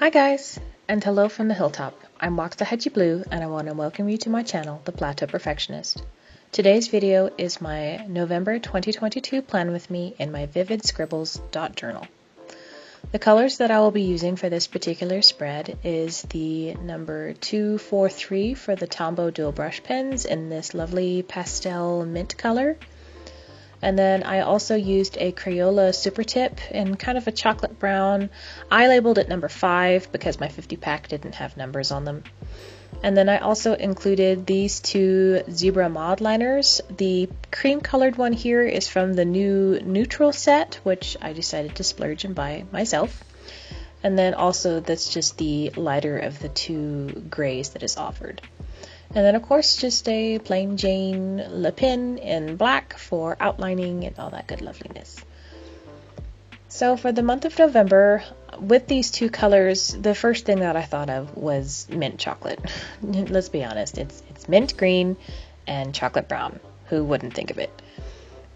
Hi guys, and hello from the hilltop. I'm Waxahachie Blu, and I want to welcome you to my channel, the Plateau Perfectionist. Today's video is my November 2022 plan with me in my Vivid Scribbles dot journal. The colors that I will be using for this particular spread is the number 243 for the Tombow dual brush pens in this lovely pastel mint color. And then I also used a Crayola Supertip in kind of a chocolate brown. I labeled it number 5 because my 50 pack didn't have numbers on them. And then I also included these two Zebra Mildliners. The cream colored one here is from the new neutral set, which I decided to splurge and buy myself. And then also that's just the lighter of the two grays that is offered. And then of course just a plain Jane Le Pen in black for outlining and all that good loveliness. So for the month of November, with these two colors, the first thing that I thought of was mint chocolate. Let's be honest, it's mint green and chocolate brown. Who wouldn't think of it?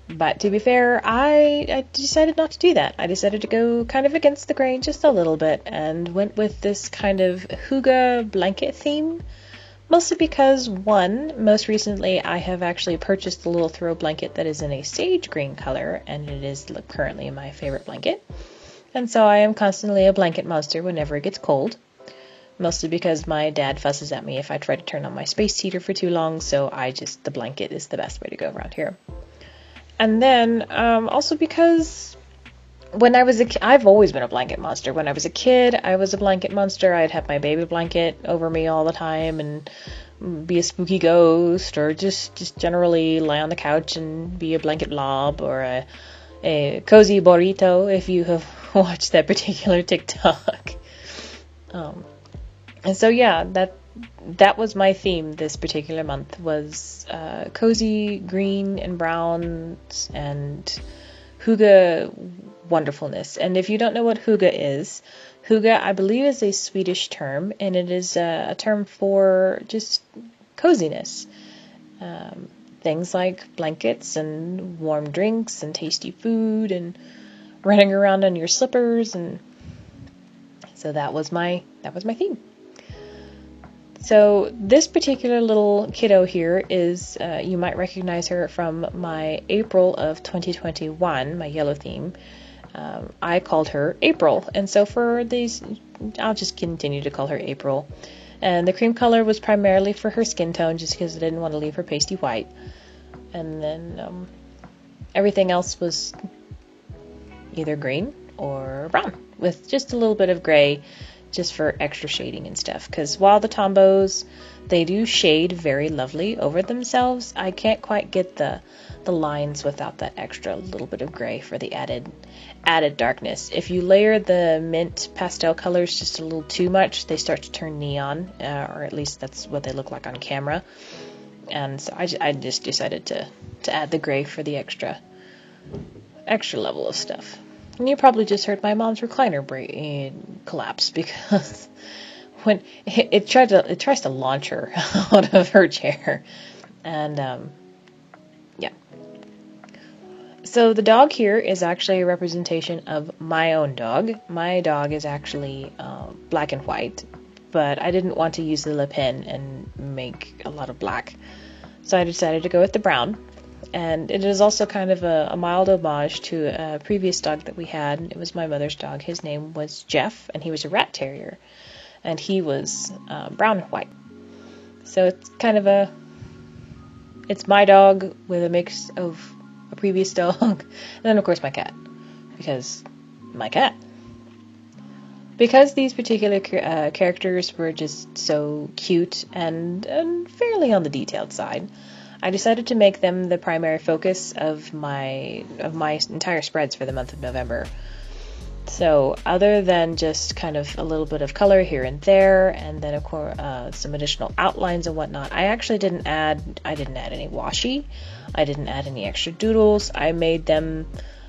But to be fair, I decided not to do that. I decided to go kind of against the grain just a little bit and went with this kind of Hygge blanket theme. Mostly because, one, most recently I have actually purchased the little throw blanket that is in a sage green color, and it is currently my favorite blanket. And so I am constantly a blanket monster whenever it gets cold. Mostly because my dad fusses at me if I try to turn on my space heater for too long, so the blanket is the best way to go around here. And then, also because when I was a kid, I've always been a blanket monster. When I was a kid, I was a blanket monster. I'd have my baby blanket over me all the time and be a spooky ghost, or just generally lie on the couch and be a blanket blob, or a cozy burrito if you have watched that particular TikTok. And so yeah, that was my theme this particular month, was cozy green and browns and Hygge wonderfulness. And if you don't know what Hygge is, Hygge I believe is a Swedish term, and it is a term for just coziness. Things like blankets and warm drinks and tasty food and running around on your slippers, and so that was my theme. So this particular little kiddo here is, you might recognize her from my April of 2021, my yellow theme. I called her April, and so for these, I'll just continue to call her April. And the cream color was primarily for her skin tone, just because I didn't want to leave her pasty white. And then everything else was either green or brown, with just a little bit of gray, just for extra shading and stuff. Because while the Tombows, they do shade very lovely over themselves, I can't quite get the lines without that extra little bit of gray for the added darkness. If you layer the mint pastel colors just a little too much, they start to turn neon, or at least that's what they look like on camera. And so I just decided to add the gray for the extra level of stuff. And you probably just heard my mom's recliner collapse, because when it tries to launch her out of her chair. And yeah. So the dog here is actually a representation of my own dog. My dog is actually black and white, but I didn't want to use the Le Pen and make a lot of black, so I decided to go with the brown. And it is also kind of a mild homage to a previous dog that we had. It was my mother's dog. His name was Jeff, and he was a rat terrier, and he was brown and white. So it's kind of it's my dog with a mix of a previous dog, and then of course my cat, because my cat. Because these particular characters were just so cute and fairly on the detailed side, I decided to make them the primary focus of my entire spreads for the month of November. So other than just kind of a little bit of color here and there, and then of course some additional outlines and whatnot, I actually didn't add any washi. I didn't add any extra doodles. I made them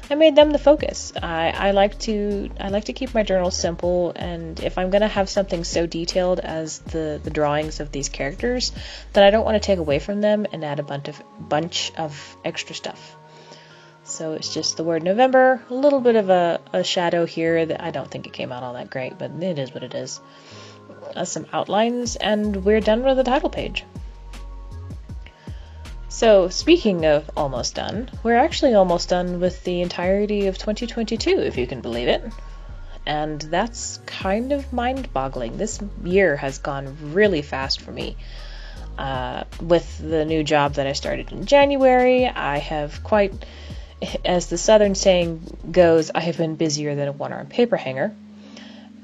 the focus. I like to keep my journal simple, and if I'm gonna have something so detailed as the drawings of these characters, then I don't want to take away from them and add a bunch of extra stuff. So it's just the word November, a little bit of a shadow here that I don't think it came out all that great, but it is what it is. Some outlines, and we're done with the title page. So speaking of almost done, we're actually almost done with the entirety of 2022, if you can believe it. And that's kind of mind-boggling. This year has gone really fast for me. With the new job that I started in January, I have quite, as the Southern saying goes, I have been busier than a one-armed paper hanger.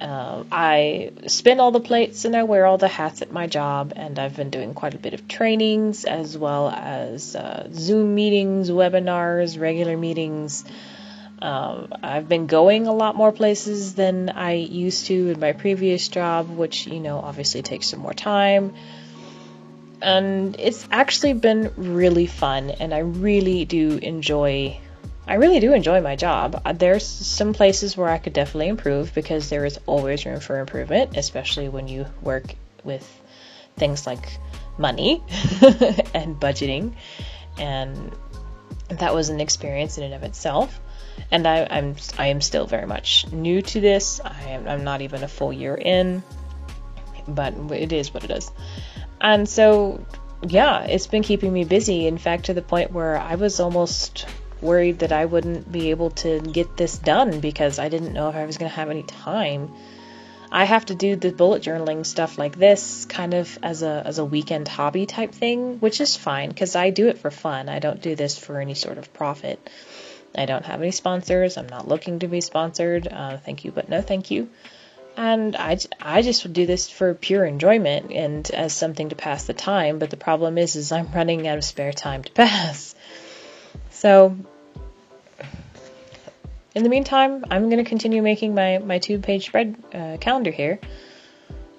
I spin all the plates and I wear all the hats at my job, and I've been doing quite a bit of trainings as well as Zoom meetings, webinars, regular meetings. I've been going a lot more places than I used to in my previous job, which, obviously takes some more time. And it's actually been really fun, and I really do enjoy my job. There's some places where I could definitely improve, because there is always room for improvement, especially when you work with things like money and budgeting. And that was an experience in and of itself. And I am still very much new to this. I'm not even a full year in, but it is what it is. And so, yeah, it's been keeping me busy. In fact, to the point where I was almost worried that I wouldn't be able to get this done, because I didn't know if I was going to have any time. I have to do the bullet journaling stuff like this kind of as a weekend hobby type thing, which is fine because I do it for fun. I don't do this for any sort of profit. I don't have any sponsors. I'm not looking to be sponsored. Thank you, but no thank you. And I just do this for pure enjoyment and as something to pass the time. But the problem is I'm running out of spare time to pass. So in the meantime, I'm going to continue making my 2-page spread calendar here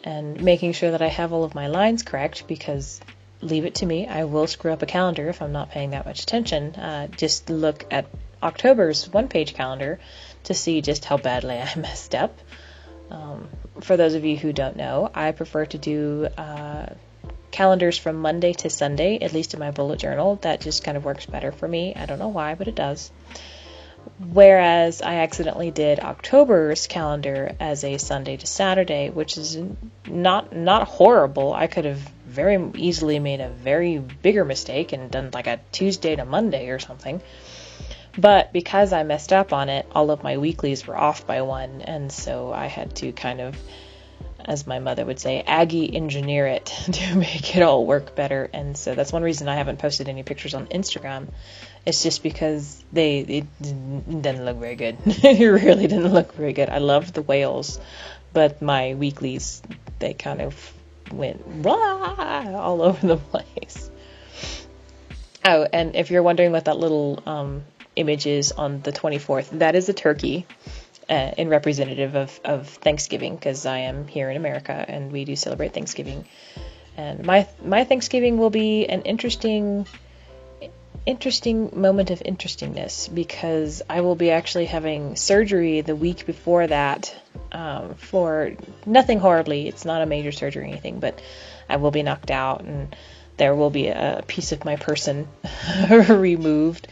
and making sure that I have all of my lines correct, because leave it to me, I will screw up a calendar if I'm not paying that much attention. Just look at October's 1-page calendar to see just how badly I messed up. For those of you who don't know, I prefer to do calendars from Monday to Sunday, at least in my bullet journal. That just kind of works better for me. I don't know why, but it does. Whereas I accidentally did October's calendar as a Sunday to Saturday, which is not horrible. I could have very easily made a very bigger mistake and done like a Tuesday to Monday or something. But because I messed up on it, all of my weeklies were off by one, and so I had to kind of, as my mother would say, Aggie engineer it to make it all work better. And so that's one reason I haven't posted any pictures on Instagram. It's just because it didn't look very good. It really didn't look very good. I loved the whales, but my weeklies, they kind of went blah, all over the place. Oh, and if you're wondering what that little image is on the 24th, that is a turkey. In representative of Thanksgiving, because I am here in America and we do celebrate Thanksgiving. And my Thanksgiving will be an interesting moment of interestingness, because I will be actually having surgery the week before that, for nothing horribly. It's not a major surgery or anything, but I will be knocked out and there will be a piece of my person removed,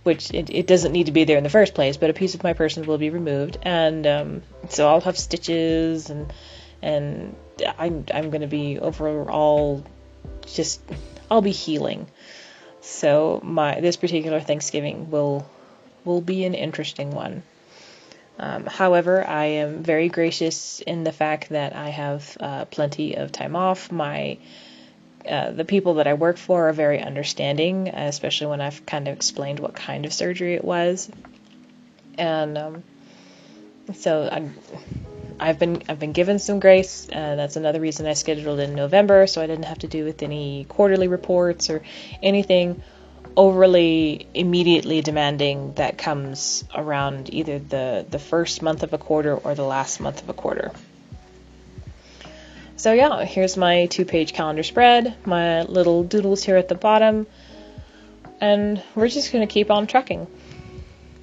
which it doesn't need to be there in the first place, but a piece of my person will be removed, and so I'll have stitches, and I'm going to be overall just, I'll be healing. So this particular Thanksgiving will be an interesting one. However, I am very gracious in the fact that I have plenty of time off. The people that I work for are very understanding, especially when I've kind of explained what kind of surgery it was. And so I've been given some grace, and that's another reason I scheduled in November, so I didn't have to do with any quarterly reports or anything overly immediately demanding that comes around either the first month of a quarter or the last month of a quarter. So yeah, here's my 2-page calendar spread, my little doodles here at the bottom, and we're just going to keep on trucking.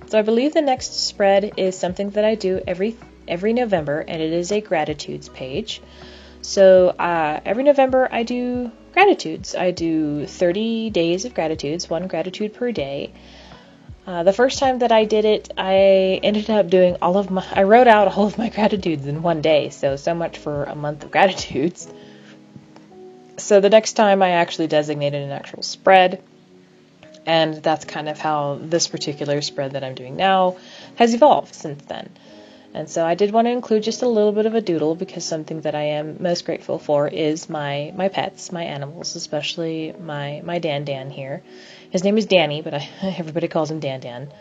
So I believe the next spread is something that I do every November, and it is a gratitudes page. So every November I do gratitudes. I do 30 days of gratitudes, one gratitude per day. The first time that I did it, I ended up doing I wrote out all of my gratitudes in one day, so much for a month of gratitudes. So the next time I actually designated an actual spread, and that's kind of how this particular spread that I'm doing now has evolved since then. And so I did want to include just a little bit of a doodle, because something that I am most grateful for is my pets, my animals, especially my Dan here. His name is Danny, but everybody calls him Dan.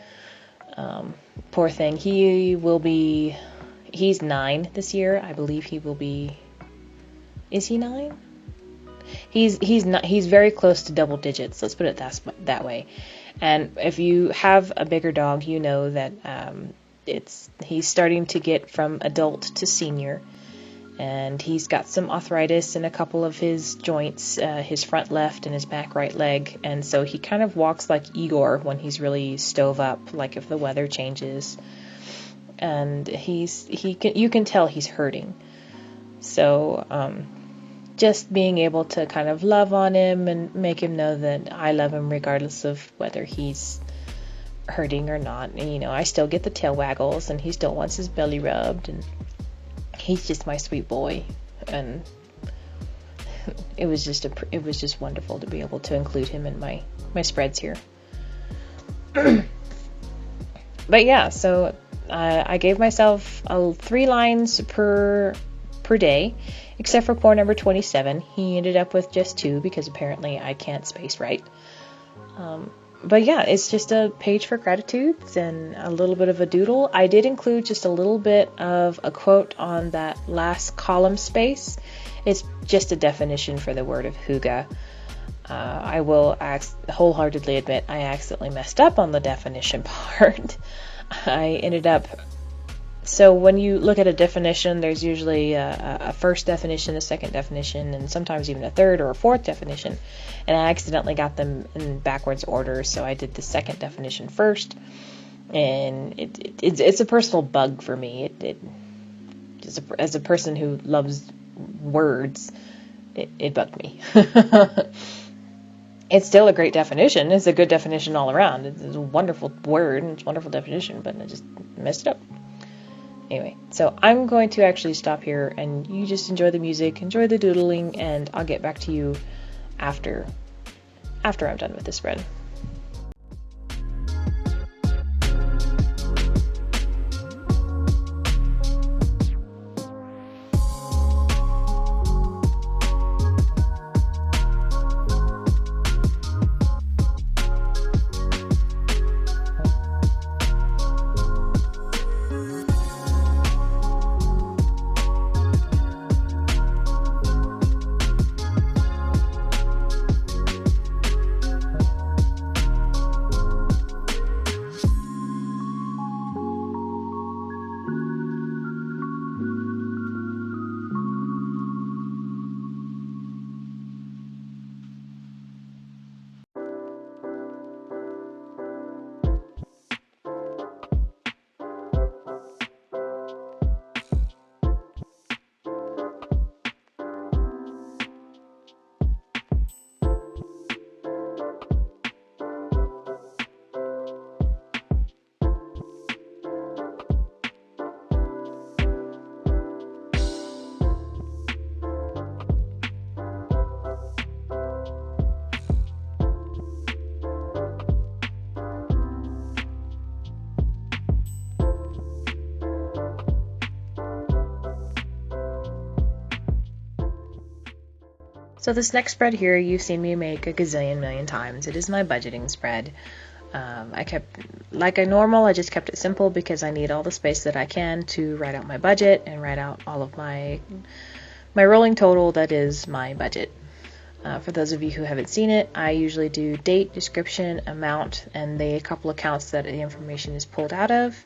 Poor thing. He's 9 this year. I believe he will be, is he 9? He's very close to double digits. Let's put it that way. And if you have a bigger dog, you know that he's starting to get from adult to senior, and he's got some arthritis in a couple of his joints, his front left and his back right leg, and so he kind of walks like Igor when he's really stove up, like if the weather changes, and you can tell he's hurting. So just being able to kind of love on him and make him know that I love him regardless of whether he's hurting or not. And, I still get the tail waggles, and he still wants his belly rubbed, and he's just my sweet boy. And it was just wonderful to be able to include him in my spreads here. But yeah, so I gave myself 3 lines per day, except for poor number 27. He ended up with just 2 because apparently I can't space right. But yeah, it's just a page for gratitudes and a little bit of a doodle. I did include just a little bit of a quote on that last column space. It's just a definition for the word of hygge. I will wholeheartedly admit I accidentally messed up on the definition part. So when you look at a definition, there's usually a first definition, a second definition, and sometimes even a third or a fourth definition. And I accidentally got them in backwards order, so I did the second definition first. And it's a personal bug for me. As a person who loves words, it bugged me. It's still a great definition. It's a good definition all around. It's a wonderful word, and it's a wonderful definition, but I just messed it up. Anyway, so I'm going to actually stop here, and you just enjoy the music, enjoy the doodling, and I'll get back to you after I'm done with this spread. So this next spread here, you've seen me make a gazillion million times. It is my budgeting spread. I kept, like I just kept it simple because I need all the space that I can to write out my budget and write out all of my rolling total that is my budget. For those of you who haven't seen it, I usually do date, description, amount, and the couple accounts that the information is pulled out of.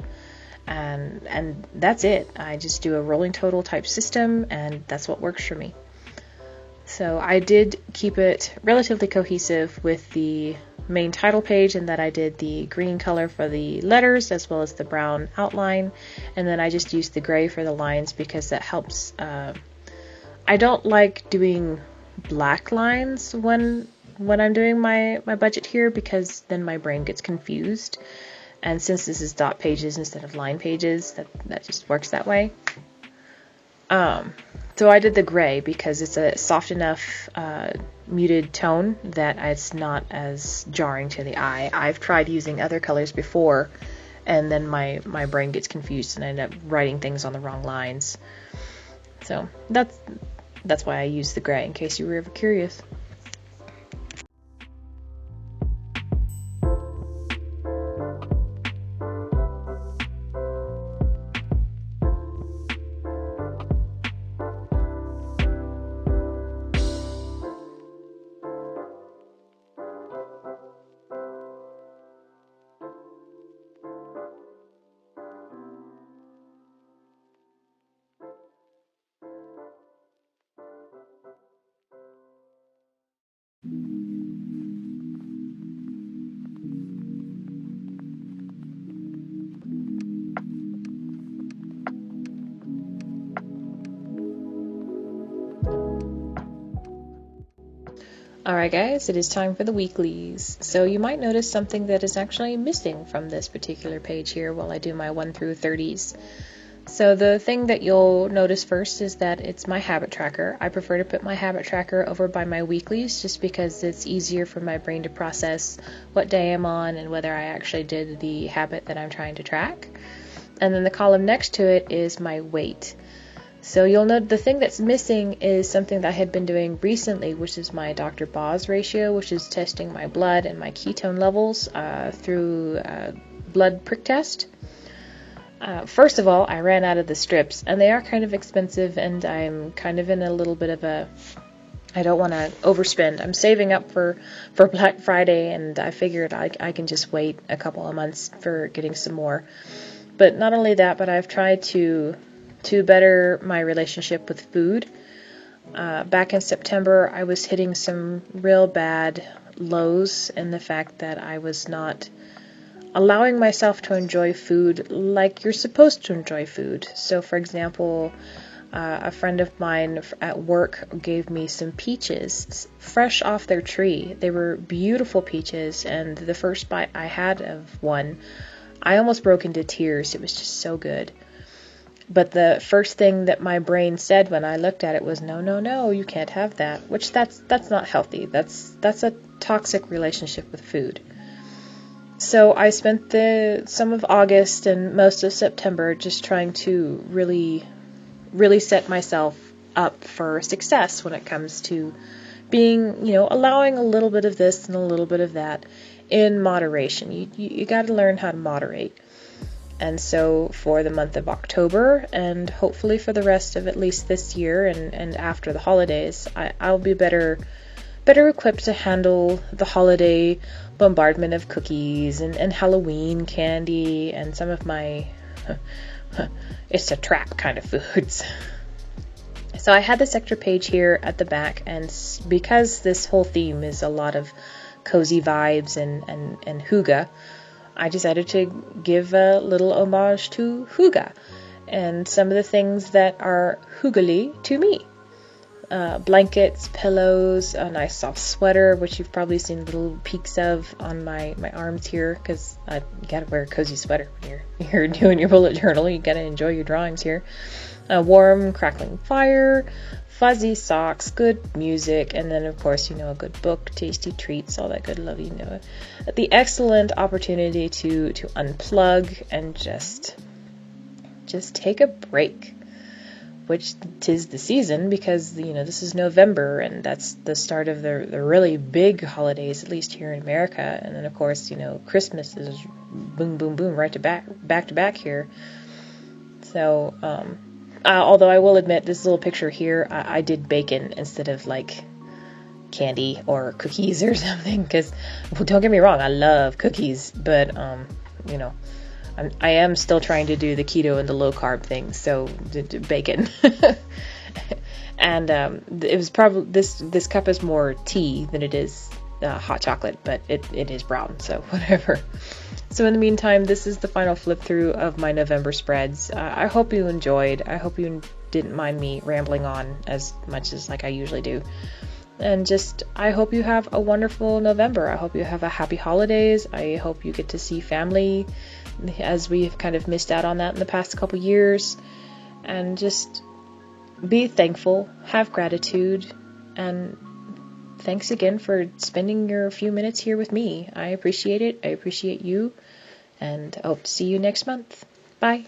And that's it. I just do a rolling total type system, and that's what works for me. So I did keep it relatively cohesive with the main title page, in that I did the green color for the letters as well as the brown outline, and then I just used the gray for the lines because that helps. I don't like doing black lines when when I'm doing my budget here, because then my brain gets confused. And since this is dot pages instead of line pages, that just works that way. So I did the gray because it's a soft enough muted tone that it's not as jarring to the eye. I've tried using other colors before, and then my brain gets confused and I end up writing things on the wrong lines. So that's why I use the gray, in case you were ever curious. Alright guys, it is time for the weeklies. So you might notice something that is actually missing from this particular page here while I do my 1 through 30s. So the thing that you'll notice first is that it's my habit tracker. I prefer to put my habit tracker over by my weeklies just because it's easier for my brain to process what day I'm on and whether I actually did the habit that I'm trying to track. And then the column next to it is my weight. So you'll note the thing that's missing is something that I had been doing recently, which is my Dr. Boz ratio, which is testing my blood and my ketone levels through blood prick test. First of all, I ran out of the strips, and they are kind of expensive, and I'm kind of in a little bit of a, I don't want to overspend. I'm saving up for Black Friday, and I figured I can just wait a couple of months for getting some more. But not only that, but I've tried to better my relationship with food. Back in September, I was hitting some real bad lows in the fact that I was not allowing myself to enjoy food like you're supposed to enjoy food. So, for example, a friend of mine at work gave me some peaches fresh off their tree. They were beautiful peaches, and the first bite I had of one, I almost broke into tears. It was just so good. But the first thing that my brain said when I looked at it was, no, you can't have that. Which that's not healthy. That's a toxic relationship with food. So I spent some of August and most of September just trying to really set myself up for success when it comes to being, allowing a little bit of this and a little bit of that in moderation. You got to learn how to moderate. And so for the month of October, and hopefully for the rest of at least this year and after the holidays, I'll be better equipped to handle the holiday bombardment of cookies and Halloween candy and some of my it's a trap kind of foods. So I had this extra page here at the back, and because this whole theme is a lot of cozy vibes and hygge, I decided to give a little homage to hygge and some of the things that are hyggely to me. Blankets, pillows, a nice soft sweater, which you've probably seen little peeks of on my arms here, because you gotta wear a cozy sweater when you're doing your bullet journal. You gotta enjoy your drawings here. A warm, crackling fire, fuzzy socks, good music, and then of course, a good book, tasty treats, all that good love, the excellent opportunity to unplug and just take a break, which 'tis the season, because this is November, and that's the start of the really big holidays, at least here in America. And then of course, Christmas is boom boom boom right to back here. So although I will admit, this little picture here, I did bacon instead of like candy or cookies or something, because don't get me wrong, I love cookies, but I am still trying to do the keto and the low carb thing, so bacon. And it was probably this cup is more tea than it is hot chocolate, but it is brown, so whatever. So in the meantime, this is the final flip through of my November spreads. I hope you enjoyed. I hope you didn't mind me rambling on as much as like I usually do. And just, I hope you have a wonderful November. I hope you have a happy holidays. I hope you get to see family, as we've kind of missed out on that in the past couple years. And just be thankful, have gratitude, and thanks again for spending your few minutes here with me. I appreciate it. I appreciate you, and I hope to see you next month. Bye.